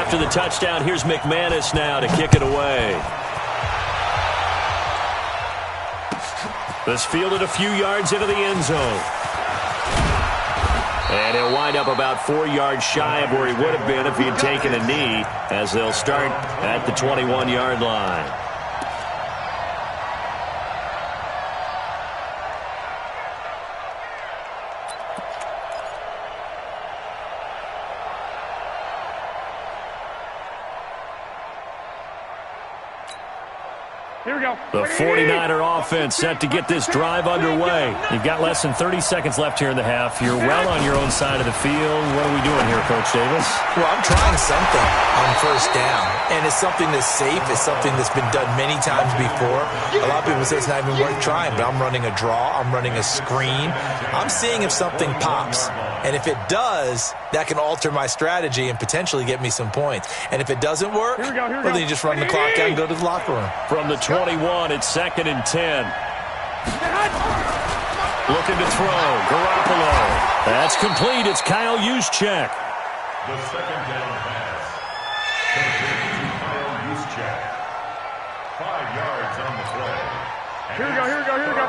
After the touchdown, here's McManus now to kick it away. This fielded a few yards into the end zone. And he'll wind up about 4 yards shy of where he would have been if he had taken a knee, as they'll start at the 21-yard line. Here we go. The 49er offense set to get this drive underway. You've got less than 30 seconds left here in the half. You're well on your own side of the field. What are we doing here, Coach Davis? Well, I'm trying something on first down, and it's something that's safe. It's something that's been done many times before. A lot of people say it's not even worth trying, but I'm running a draw. I'm running a screen. I'm seeing if something pops, and if it does, that can alter my strategy and potentially get me some points. And if it doesn't work, well, then you just run the clock out and go to the locker room. From the 21, it's 2nd and 10. Looking to throw. Garoppolo. That's complete. It's Kyle Juszczyk. The second down pass. Complete to Kyle Juszczyk. 5 yards on the play. Here we go, here we go, here we go.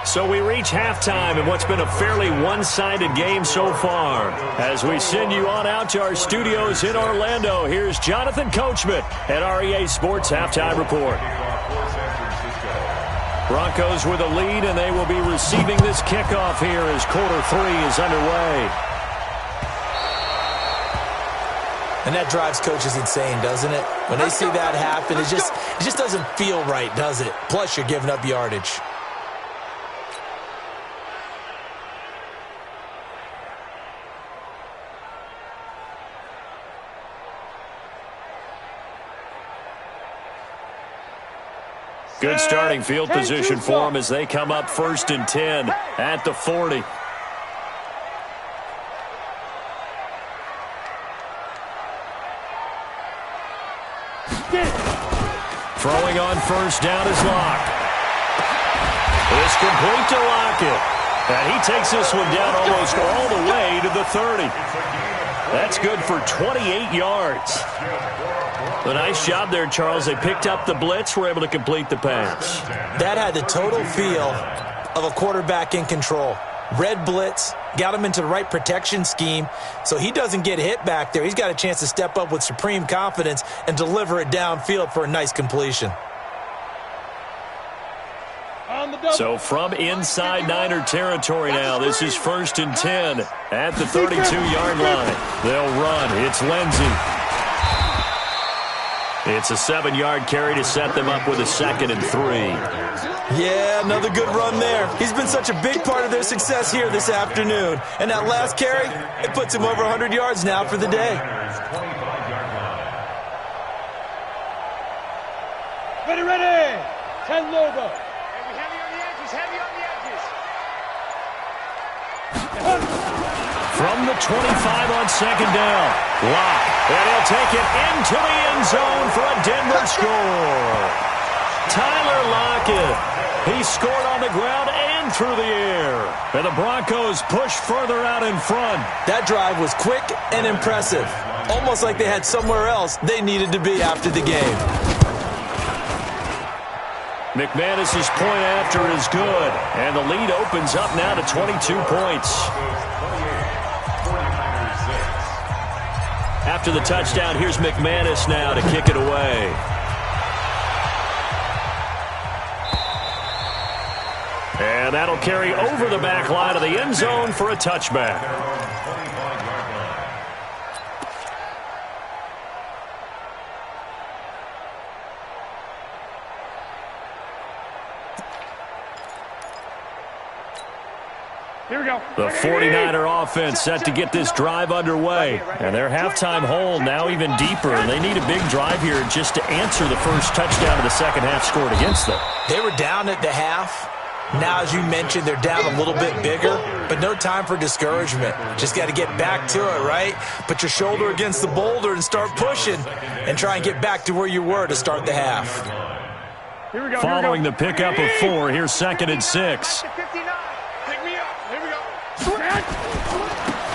So we reach halftime in what's been a fairly one-sided game so far. As we send you on out to our studios in Orlando, here's Jonathan Coachman at REA Sports Halftime Report. Broncos with a lead, and they will be receiving this kickoff here as quarter 3 is underway. And that drives coaches insane, doesn't it? When they see that happen, it just doesn't feel right, does it? Plus, you're giving up yardage. Good starting field position for them as they come up 1st and 10 at the 40. Throwing on first down is Locke. It's complete to Lockett. And he takes this one down almost all the way to the 30. That's good for 28 yards. A nice job there, Charles. They picked up the blitz, were able to complete the pass. That had the total feel of a quarterback in control. Red blitz, got him into the right protection scheme, so he doesn't get hit back there. He's got a chance to step up with supreme confidence and deliver it downfield for a nice completion. So from inside Niner territory now, this is 1st and 10 at the 32-yard line. They'll run. It's Lindsey. It's a 7-yard carry to set them up with a 2nd and 3. Yeah, another good run there. He's been such a big part of their success here this afternoon. And that last carry, it puts him over 100 yards now for the day. Ready. 10 logo. From the 25 on 2nd down. Locke. And he'll take it into the end zone for a Denver score. Tyler Lockett. He scored on the ground and through the air. And the Broncos push further out in front. That drive was quick and impressive. Almost like they had somewhere else they needed to be after the game. McManus's point after is good. And the lead opens up now to 22 points. After the touchdown, here's McManus now to kick it away. And that'll carry over the back line of the end zone for a touchback. Here we go. The 49er offense set to get this drive underway. And their halftime hole now even deeper. And they need a big drive here just to answer the first touchdown of the second half scored against them. They were down at the half. Now, as you mentioned, they're down a little bit bigger, but no time for discouragement. Just got to get back to it, right? Put your shoulder against the boulder and start pushing and try and get back to where you were to start the half. Here we go. Following the pickup of 4, here's 2nd and 6.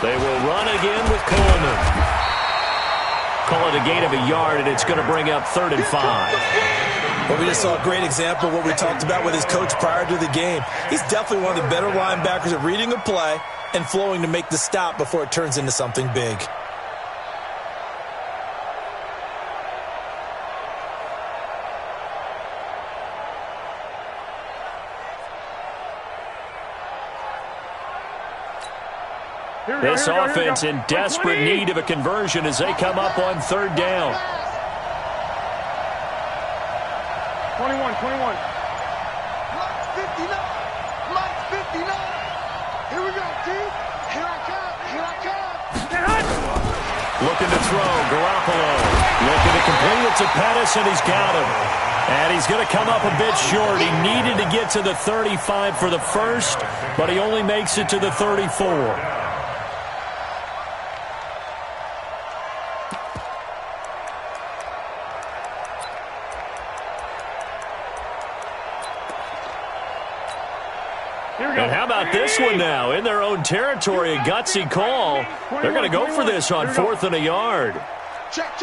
They will run again with Coleman. Call it a gain of a yard, and it's going to bring up 3rd and 5. Well, we just saw a great example of what we talked about with his coach prior to the game. He's definitely one of the better linebackers at reading a play and flowing to make the stop before it turns into something big. This offense in desperate need of a conversion as they come up on 3rd down. 21. Mike's 59. Mike's 59. Here we go, Keith. Here I come. Looking to throw, Garoppolo. Looking to complete it to Pettis, and he's got him. And he's going to come up a bit short. He needed to get to the 35 for the first, but he only makes it to the 34. And how about this one now? In their own territory, a gutsy call. They're going to go for this on 4th and a yard. Check.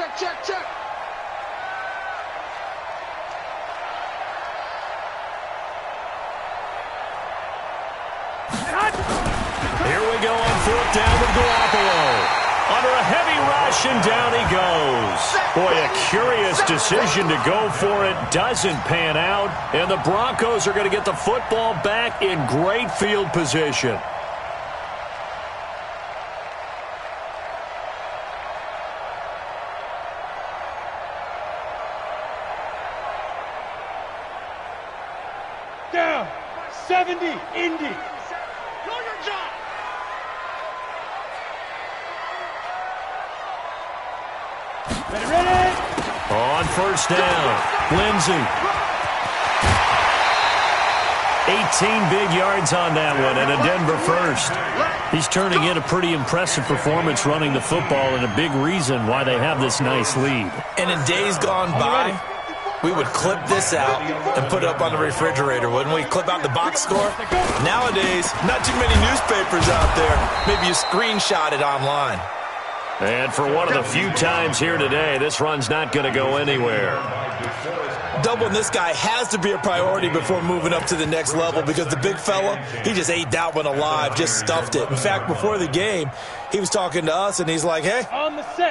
Here we go on 4th down with Garoppolo. Under a heavy rush, and down he goes. Boy, a curious decision to go for it. Doesn't pan out. And the Broncos are going to get the football back in great field position. Down. 70. Indy. Ready. On 1st down, Lindsey. 18 big yards on that one, and a Denver first. He's turning in a pretty impressive performance running the football, and a big reason why they have this nice lead. And in days gone by, we would clip this out and put it up on the refrigerator, wouldn't we? Clip out the box score. Nowadays, not too many newspapers out there. Maybe you screenshot it online. And for one of the few times here today, this run's not going to go anywhere. Doubling this guy has to be a priority before moving up to the next level because the big fella, he just ate that one alive, just stuffed it. In fact, before the game, he was talking to us, and he's like, hey,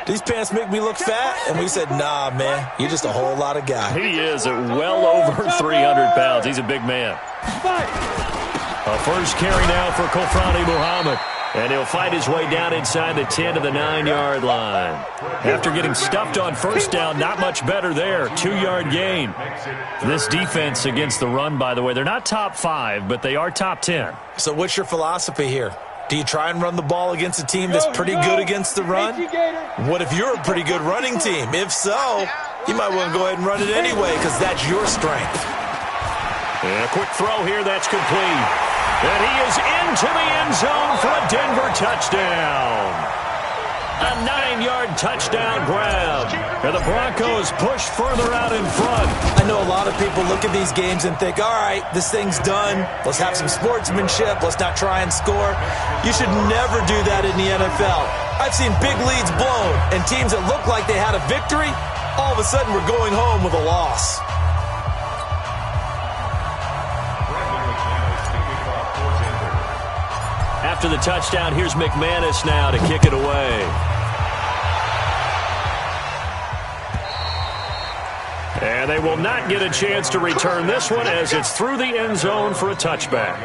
these pants make me look fat? And we said, nah, man, you're just a whole lot of guy. He is at well over 300 pounds. He's a big man. A first carry now for Kofrani Muhammad. And he'll fight his way down inside the 10 to the 9-yard line. After getting stuffed on 1st down, not much better there. 2-yard gain. This defense against the run, by the way, they're not top 5, but they are top 10. So what's your philosophy here? Do you try and run the ball against a team that's pretty good against the run? What if you're a pretty good running team? If so, you might want to go ahead and run it anyway because that's your strength. And a quick throw here, that's complete. And he is into the end zone for a Denver touchdown. A 9-yard touchdown grab. And the Broncos push further out in front. I know a lot of people look at these games and think, all right, this thing's done. Let's have some sportsmanship. Let's not try and score. You should never do that in the NFL. I've seen big leads blown and teams that look like they had a victory, all of a sudden we're going home with a loss. After the touchdown, here's McManus now to kick it away. And they will not get a chance to return this one as it's through the end zone for a touchback.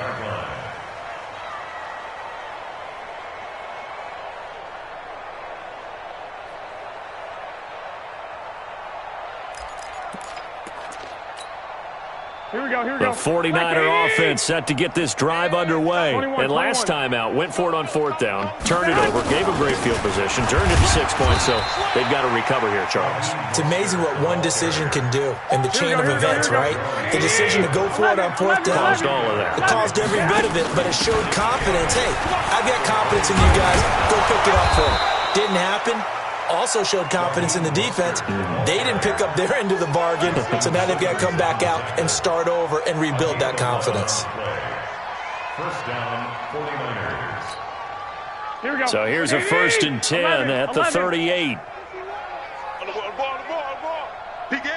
Here we go. The 49er offense set to get this drive underway. And last time out, went for it on 4th down, turned it over, gave a great field position, turned it to 6 points, so they've got to recover here, Charles. It's amazing what one decision can do in the chain of events, right? The decision to go for it on 4th down. Caused all of that. It caused every bit of it, but it showed confidence. Hey, I've got confidence in you guys. Go pick it up for me. Didn't happen. Also showed confidence in the defense. They didn't pick up their end of the bargain, so now they've got to come back out and start over and rebuild that confidence. First down, 49ers. Here we go. So here's a 1st and 10 at the 38. On the ball. Begin.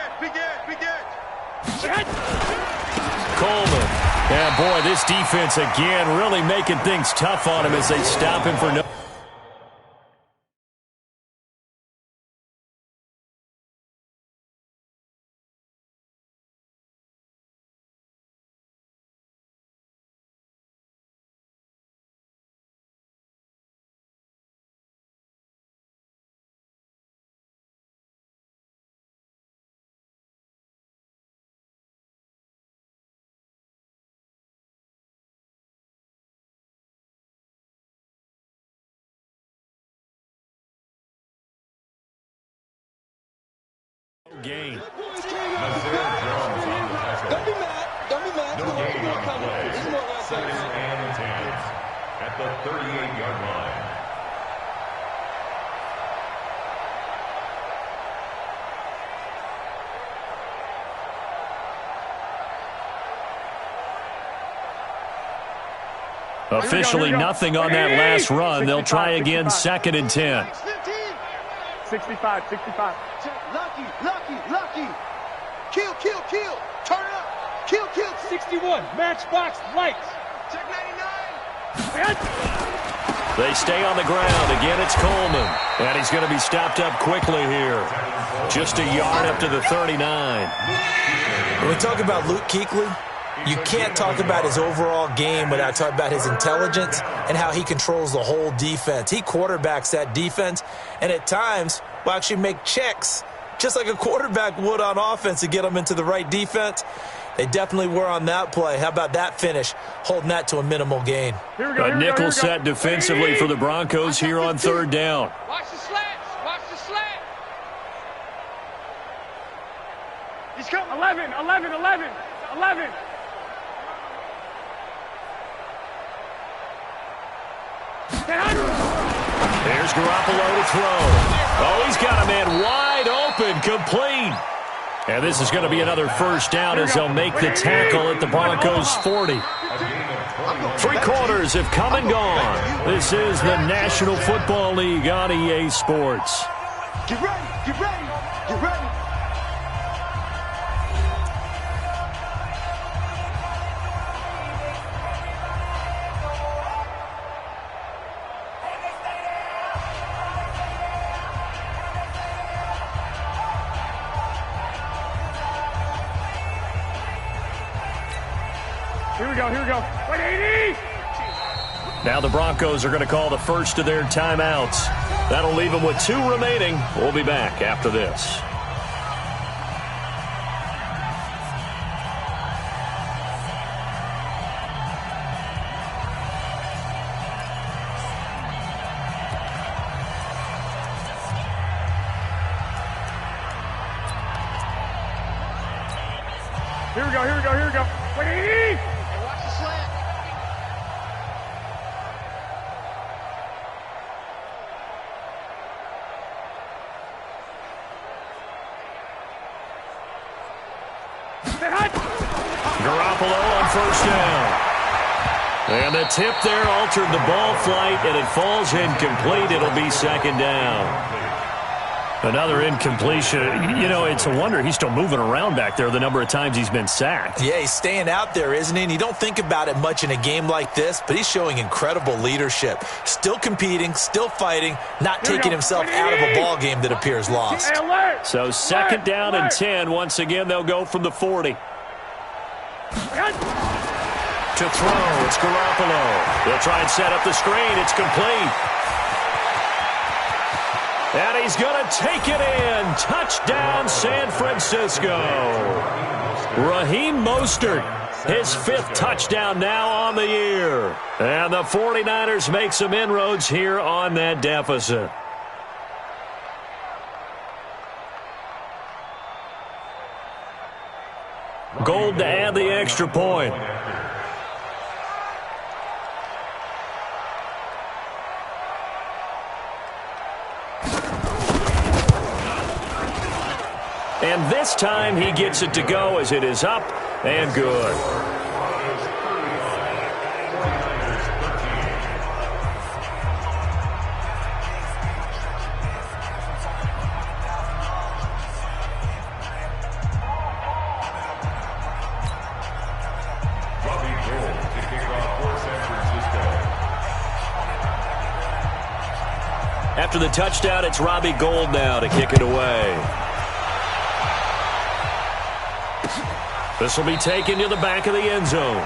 Coleman. Yeah, boy, this defense again really making things tough on him as they stop him for no. Gain. Don't be mad. No gain on the play. 2nd and 10 at the 38-yard line. Officially nothing on that last run. They'll try again, 2nd and 10. 65. Lucky. Kill. Turn it up. Kill. 61. Matchbox lights. Check 99. They stay on the ground. Again, it's Coleman. And he's going to be stopped up quickly here. Just a yard up to the 39. When we talk about Luke Kuechly, you can't talk about his overall game without talking about his intelligence and how he controls the whole defense. He quarterbacks that defense, and at times will actually make checks, just like a quarterback would on offense to get them into the right defense. They definitely were on that play. How about that finish, holding that to a minimal gain? A nickel set defensively for the Broncos here on 3rd down. Watch the slants. He's coming. 11. There's Garoppolo to throw. Oh, he's got a man wide open, complete. And this is going to be another 1st down as they'll make the tackle at the Broncos' 40. 3 quarters have come and gone. This is the National Football League on EA Sports. Get ready. Here we go. 180. Now the Broncos are going to call the first of their timeouts. That'll leave them with 2 remaining. We'll be back after this. Here we go. 180. Watch the slant. Garoppolo on 1st down. And the tip there altered the ball flight, and it falls incomplete. It'll be 2nd down. Another incompletion. You know, it's a wonder he's still moving around back there the number of times he's been sacked. Yeah, he's staying out there, isn't he? And you don't think about it much in a game like this, but he's showing incredible leadership. Still competing, still fighting, not taking himself out of a ball game that appears lost. So 2nd down and 10. Once again, they'll go from the 40. To throw, it's Garoppolo. They'll try and set up the screen. It's complete. And he's going to take it in. Touchdown, San Francisco. Raheem Mostert, his 5th touchdown now on the year. And the 49ers make some inroads here on that deficit. Gold to add the extra point. And this time he gets it to go as it is up and good. After the touchdown, it's Robbie Gould now to kick it away. This will be taken to the back of the end zone.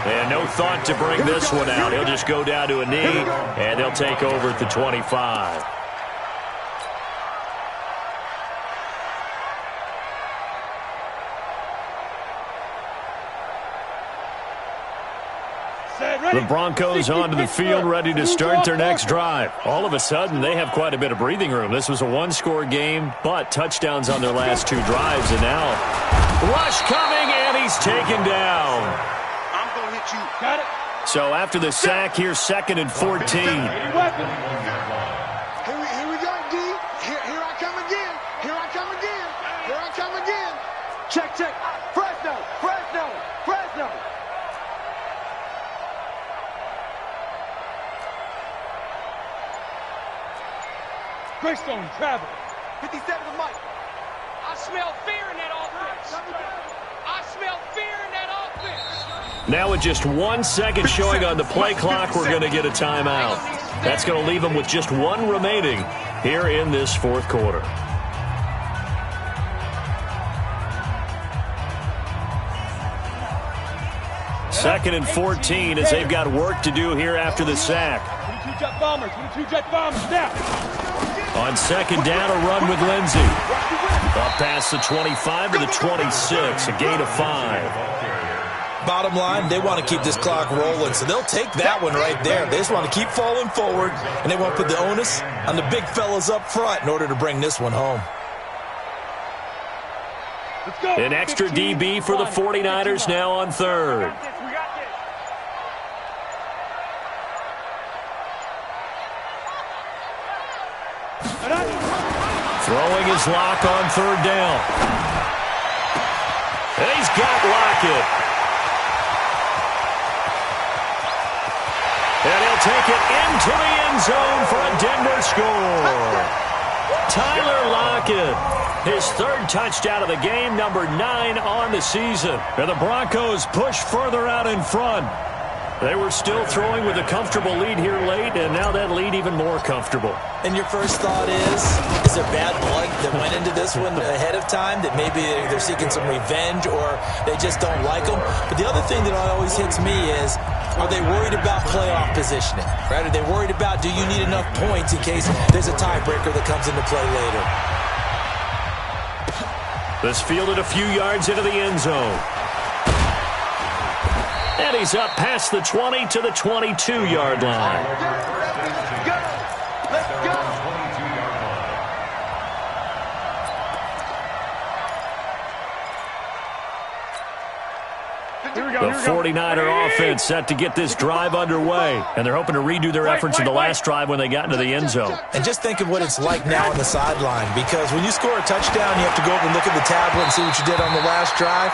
And no thought to bring this one out. He'll just go down to a knee, and they'll take over at the 25. The Broncos onto the field, ready to start their next drive. All of a sudden, they have quite a bit of breathing room. This was a one-score game, but touchdowns on their last 2 drives. And now, rush coming, and he's taken down. I'm going to hit you. Got it? So after the sack, here's 2nd and 14. Here we go, D. Here I come again. Here I come again. Here I come again. Check. Fresno. Greystone, travel. 57 to Mike. I smell fear in that offense. I smell fear in that offense. Now with just 1 second showing on the play clock, we're going to get a timeout. That's going to leave them with just 1 remaining here in this 4th quarter. Second and 14 as they've got work to do here after the sack. 22 jet bombers. Now. On 2nd down, a run with Lindsey. Up past the 25 to the 26, a gain of 5. Bottom line, they want to keep this clock rolling, so they'll take that one right there. They just want to keep falling forward, and they want to put the onus on the big fellas up front in order to bring this one home. An extra DB for the 49ers now on 3rd. Throwing his lock on 3rd down. And he's got Lockett. And he'll take it into the end zone for a Denver score. Tyler Lockett, his 3rd touchdown of the game, number 9 on the season. And the Broncos push further out in front. They were still throwing with a comfortable lead here late, and now that lead even more comfortable. And your first thought is there bad blood that went into this one ahead of time, that maybe they're seeking some revenge or they just don't like them? But the other thing that always hits me is, are they worried about playoff positioning? Right? Are they worried about, do you need enough points in case there's a tiebreaker that comes into play later? This fielded a few yards into the end zone. And he's up past the 20 to the 22-yard line. Let's go. The 49er offense set to get this drive underway, and they're hoping to redo their efforts in the last drive when they got into the end zone. And just think of what it's like now on the sideline, because when you score a touchdown, you have to go over and look at the tablet and see what you did on the last drive.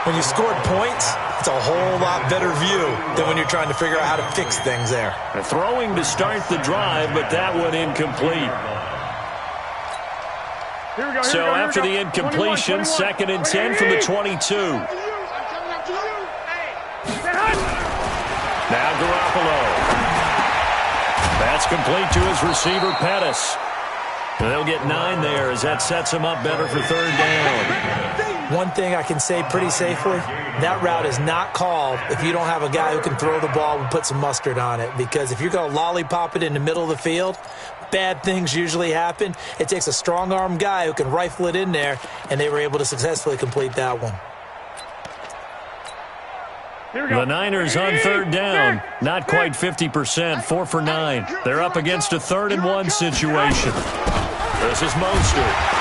When you scored points, it's a whole lot better view than when you're trying to figure out how to fix things there. Throwing to start the drive, but that one incomplete. So after the incompletion, 2nd and 10 from the 22. Now Garoppolo. That's complete to his receiver, Pettis. They'll get 9 there as that sets him up better for 3rd down. One thing I can say pretty safely, that route is not called if you don't have a guy who can throw the ball and put some mustard on it. Because if you're going to lollipop it in the middle of the field, bad things usually happen. It takes a strong-arm guy who can rifle it in there, and they were able to successfully complete that one. The Niners on 3rd down, not quite 50%, 4 for 9. They're up against a 3rd and 1 situation. This is Mostert.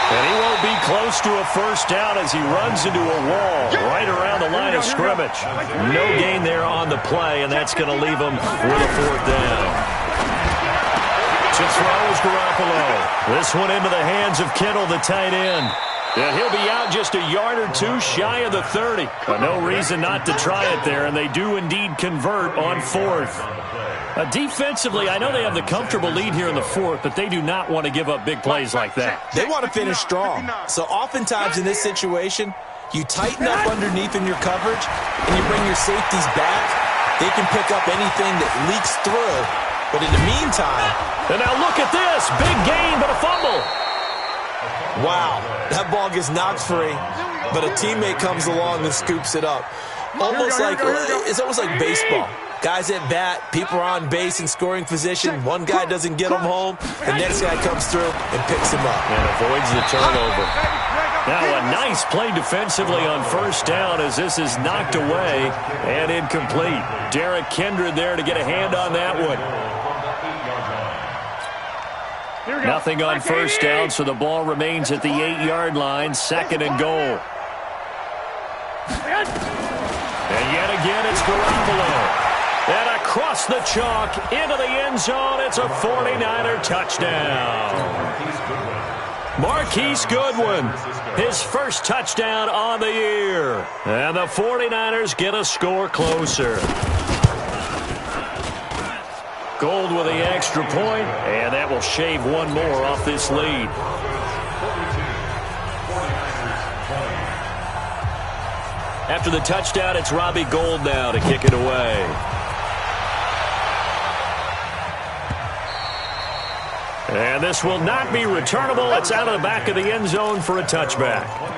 And he won't be close to a first down as he runs into a wall right around the line of scrimmage. No gain there on the play, and that's going to leave him with a 4th down. To throw is Garoppolo. This one into the hands of Kittle, the tight end. And he'll be out just a yard or 2 shy of the 30. No reason not to try it there, and they do indeed convert on 4th. Defensively, I know they have the comfortable lead here in the 4th, but they do not want to give up big plays like that. They want to finish strong. So oftentimes in this situation, you tighten up underneath in your coverage, and you bring your safeties back. They can pick up anything that leaks through, But in the meantime... And now look at this. Big gain, but a fumble. Wow, that ball gets knocked free, but a teammate comes along and scoops it up. It's almost like baseball. Guys at bat, people are on base in scoring position. One guy doesn't get him home. The next guy comes through and picks him up. And avoids the turnover. Now a nice play defensively on first down as this is knocked away and incomplete. Derek Kindred there to get a hand on that one. Nothing on first down, so the ball remains at the 8-yard line, 2nd and goal. And yet again, it's Garoppolo. And across the chalk, into the end zone, it's a 49er touchdown. Marquise Goodwin, his first touchdown on the year. And the 49ers get a score closer. Gold with the extra point, and that will shave one more off this lead. After the touchdown, it's Robbie Gould now to kick it away. And this will not be returnable. It's out of the back of the end zone for a touchback.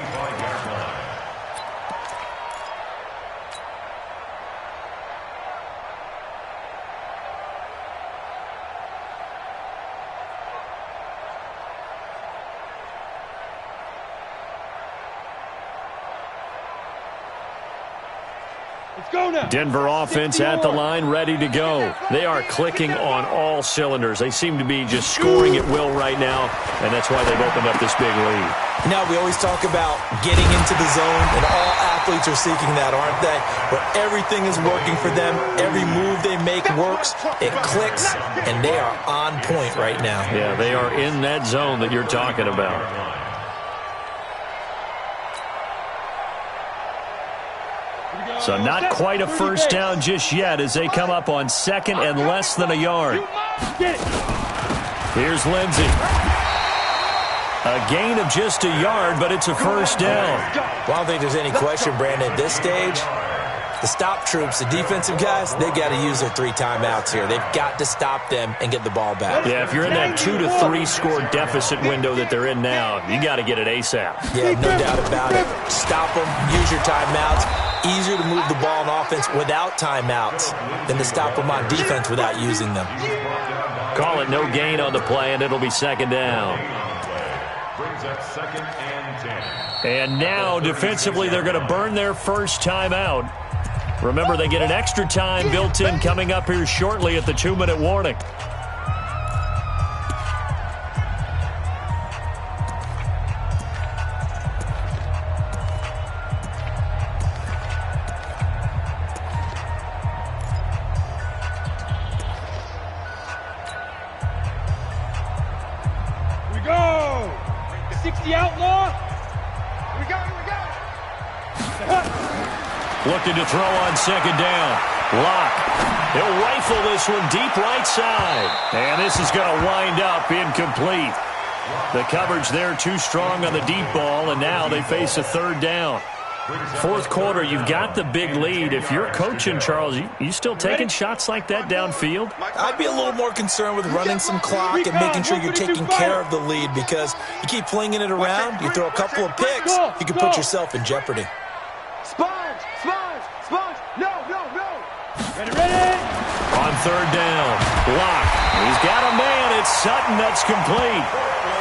Denver offense at the line, ready to go. They are clicking on all cylinders. They seem to be just scoring at will right now, and that's why they've opened up this big lead. Now, we always talk about getting into the zone, and all athletes are seeking that, aren't they? Where everything is working for them. Every move they make works. It clicks, and they are on point right now. Yeah, they are in that zone that you're talking about. So not quite a first down just yet as they come up on 2nd and less than a yard. Here's Lindsey. A gain of just a yard, but it's a first down. Well, I don't think there's any question, Brandon, at this stage. The stop troops, the defensive guys, they got to use their 3 timeouts here. They've got to stop them and get the ball back. Yeah, if you're in that 2 to 3 score deficit window that they're in now, you got to get it ASAP. Yeah, no doubt about it. Stop them, use your timeouts. Easier to move the ball on offense without timeouts than to stop them on defense without using them. Call it no gain on the play, and it'll be 2nd down. Brings up 2nd and 10. And now, defensively, they're going to burn their first timeout. Remember, they get an extra time built in coming up here shortly at the 2-minute warning. Here we go! 60 outlaw! Here we go, here we go! Looking to throw on 2nd down. Lock. He'll rifle this one deep right side. And this is going to wind up incomplete. The coverage there too strong on the deep ball, and now they face a 3rd down. 4th quarter, you've got the big lead. If you're coaching, Charles, you still taking shots like that downfield? I'd be a little more concerned with running some clock and making sure you're taking care of the lead, because you keep flinging it around, you throw a couple of picks, you can put yourself in jeopardy. Sponge! Sponge! Sponge! No, no, no! Ready, ready! On 3rd down, Lock. He's got a man. It's Sutton that's complete.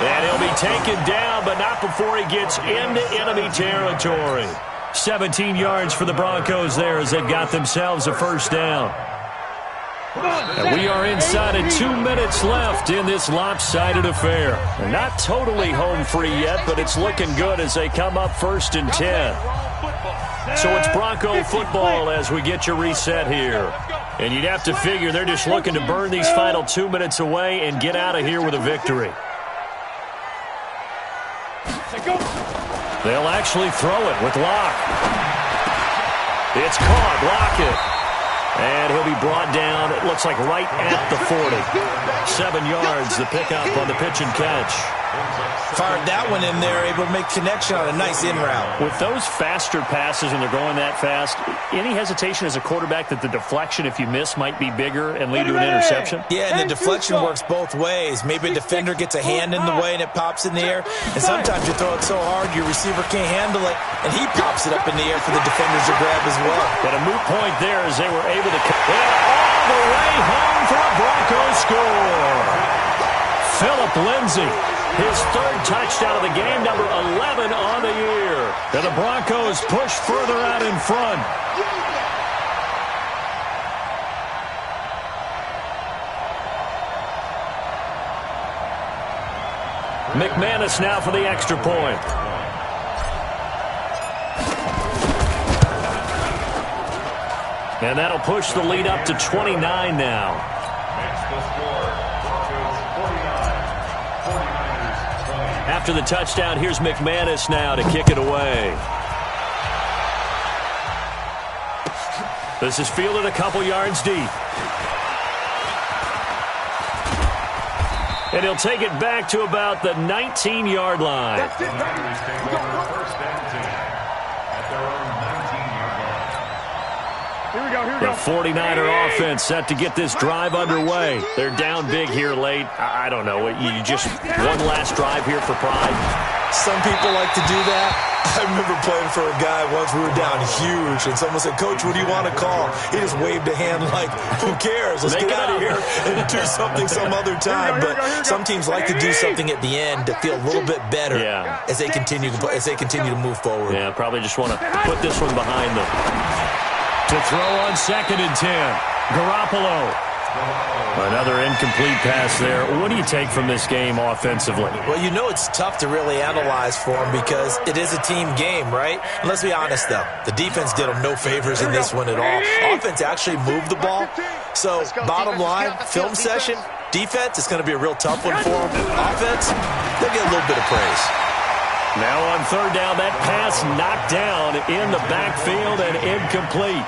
And he'll be taken down, but not before he gets into enemy territory. 17 yards for the Broncos there as they've got themselves a first down. And we are inside of 2 minutes left in this lopsided affair. They're not totally home free yet, but it's looking good as they come up 1st and 10. So it's Bronco football as we get your reset here. And you'd have to figure they're just looking to burn these final 2 minutes away and get out of here with a victory. They'll actually throw it with Lock. It's caught. Lockett. And he'll be brought down, it looks like right at the 40. 7 yards, the pickup on the pitch and catch. Fired that one in there, able to make connection on a nice in route. With those faster passes and they're going that fast, any hesitation as a quarterback that the deflection, if you miss, might be bigger and lead to an interception? Yeah, and the deflection works both ways. Maybe a defender gets a hand in the way and it pops in the air, and sometimes you throw it so hard your receiver can't handle it, and he pops it up in the air for the defenders to grab as well. But a moot point there as they were able to get all the way home for a Broncos score. Phillip Lindsay, his third touchdown of the game, number 11 on the year. And the Broncos push further out in front. McManus now for the extra point. And that'll push the lead up to 29 now. Makes the score. Broncos 49. 49ers 20. After the touchdown, here's McManus now to kick it away. This is fielded a couple yards deep. And he'll take it back to about the 19-yard line. Niners take over first and 10 at their own 19-yard line. Here we go, here we The go. 49er offense set to get this drive underway. They're down big here late. I don't know. You just one last drive here for pride. Some people like to do that. I remember playing for a guy once. We were down huge, and someone said, "Coach, what do you want to call?" He just waved a hand like, "Who cares? Let's get out of here and do something some other time." But some teams like to do something at the end to feel a little bit better as they continue to move forward. Yeah, probably just want to put this one behind them. To throw on 2nd and 10. Garoppolo. Another incomplete pass there. What do you take from this game offensively? Well, you know it's tough to really analyze for them because it is a team game, right? And let's be honest, though. The defense did them no favors in this one at all. Offense actually moved the ball. So, bottom line, film session, defense, it's going to be a real tough one for them. Offense, they'll get a little bit of praise. Now on 3rd down, that pass knocked down in the backfield and incomplete.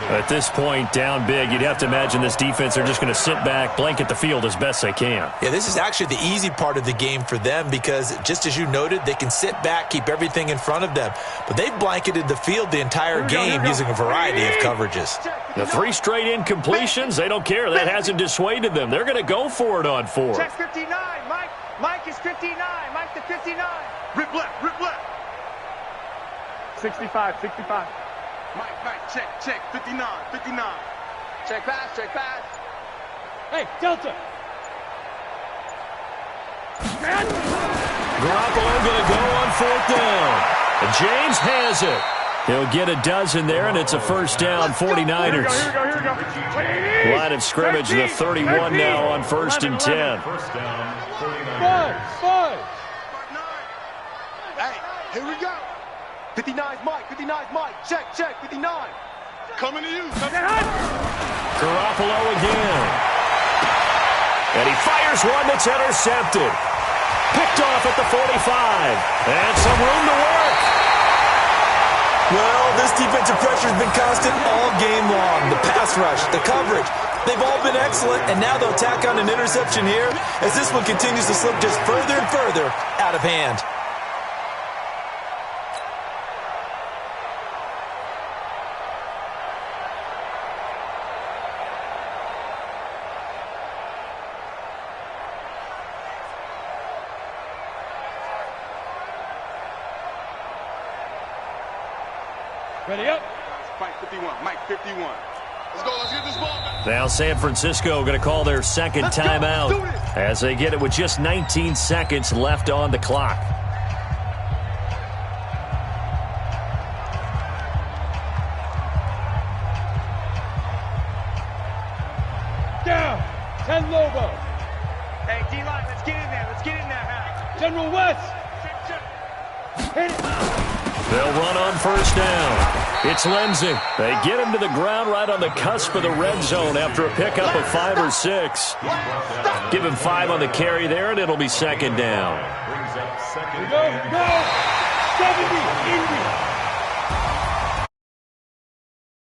At this point, down big, you'd have to imagine this defense are just going to sit back, blanket the field as best they can. Yeah, this is actually the easy part of the game for them because, just as you noted, they can sit back, keep everything in front of them. But they've blanketed the field the entire game using a variety of coverages. The 3 straight incompletions, they don't care. That hasn't dissuaded them. They're going to go for it on 4th. Check 59, Mike. Mike is 59. Mike to 59. Rip left, rip left. 65, 65. Mike, check, 59, 59. Check pass, check pass. Hey, Delta. Garoppolo going to go on 4th down. And James has it. He'll get a dozen there, and it's a first down, 49ers. Here we go. Line of scrimmage, the 31 now on 1st and 10. First down, 49ers. 5. Hey, here we go. 59's Mike, 59's Mike. Check, 59. Coming to you. Garoppolo again. And he fires one that's intercepted. Picked off at the 45. And some room to work. Well, this defensive pressure has been constant all game long. The pass rush, the coverage, they've all been excellent, and now they'll tack on an interception here as this one continues to slip just further and further out of hand. Ready up. Mike 51, Mike 51. Let's go, let's get this ball back. Now San Francisco going to call their second timeout as they get it with just 19 seconds left on the clock. Down. 10 Lobo. Hey, D-line, let's get in there. Let's get in there, Hank. General West. Hit it. They'll run on first down. It's Lindsay. They get him to the ground right on the cusp of the red zone after a pickup of 5 or 6. Give him 5 on the carry there, and it'll be second down. Brings up second Go, and go. 70, Indy.